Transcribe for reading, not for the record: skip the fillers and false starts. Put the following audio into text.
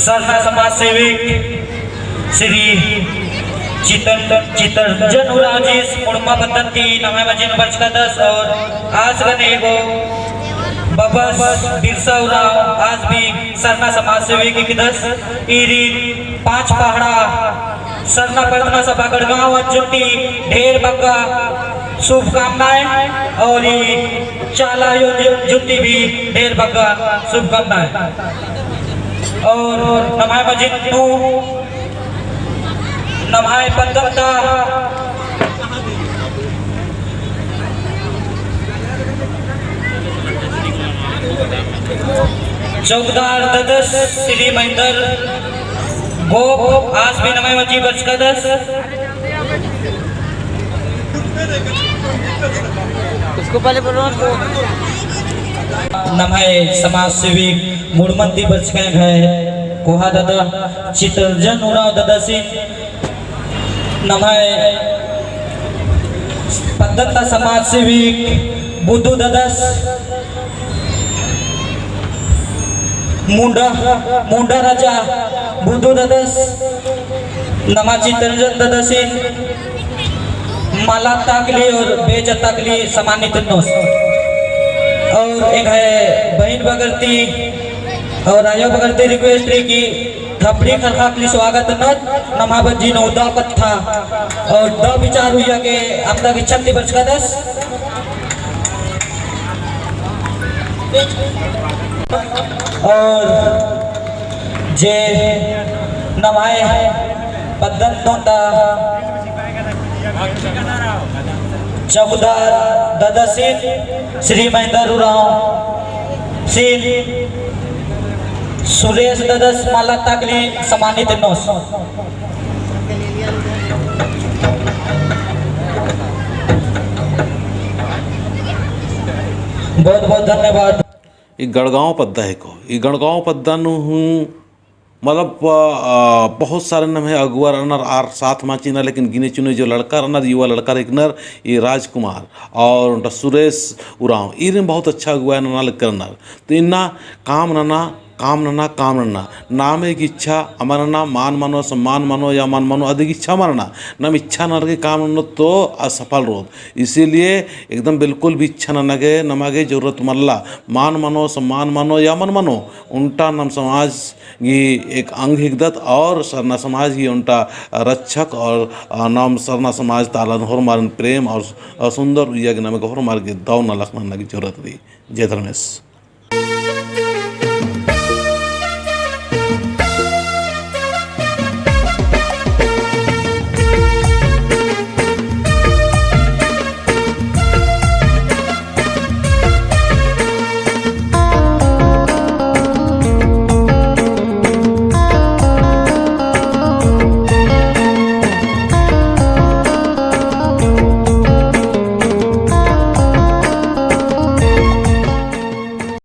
सरना समाज सेविक श्री चितरंजन उराजीस मुड़मा पद्धति नमे मजीन वर्ष का 10 और आज गने को बबस बिरसा उराव आज भी सरना समाज सेविक की 10 इरी 5 पहाड़ा सरना प्रार्थना सभा गढ़गांव जुटी ढेर बग्गा शुभकामनाएं और चाला जुटी भी ढेर बग्गा शुभकामनाएं और नमाय मजिद नू नमाय पद्धता चौकदार ददस श्री महेंद्र गोप आज भी नमाय मजी वर्ष का 10 उसको पहले बोलो नमाय समाज सेविक मुड़मंती वर्ष का है कोहा दादा चितरंजन उराव दादा सिंह नमाय पद्धता समाज सेविक बुद्धू ददस मुंडा राजा बुद्धू ददस नमा चितरंजन दादा सिंह माला ताकली और बेज ताकली सम्मानित नोस और एक है बहन बगरती और आयो बगरती रिक्वेस्ट रही की थपड़ी खरखाकली स्वागत नत नमाबजी नो दा कथा और द विचार हुई के आमदा की 36 वर्ष का 10 और जे नमाए पद्धत नोता चौकदार दादा सिंह श्री महेंद्र उराव सिंह सुरेश ददस माला ताकली सम्मानित नोस बहुत बहुत धन्यवाद। गढ़गांव पद्दा है को गढ़गांव पद्दा हूँ मतलब बहुत सारे नाम है अगुआ रनर आर साथ माची ना लेकिन गिने चुने जो लड़का रनर युवा लड़का रनर ये राजकुमार और सुरेश उराव इन बहुत अच्छा अगुआ नना रनर तो इन्ना काम नना नाम एक इच्छा अमरना मान मानो सम्मान मानो या मान मानो अधिक इच्छा मारना नम इच्छा न रखे काम न तो असफल रो इसीलिए एकदम बिल्कुल भी इच्छा न लगे नमागे जरूरत मल्ला मान मानो सम्मान मानो या मन मानो उनटा नम समाज ये एक अंग हिगदत और सरना समाज ही उनटा रक्षक और नाम सरना समाज तालन होर मारन प्रेम और सुंदर यज्ञ नम होर मार के दौ न लखना की जरूरत दी। जय धर्मेश।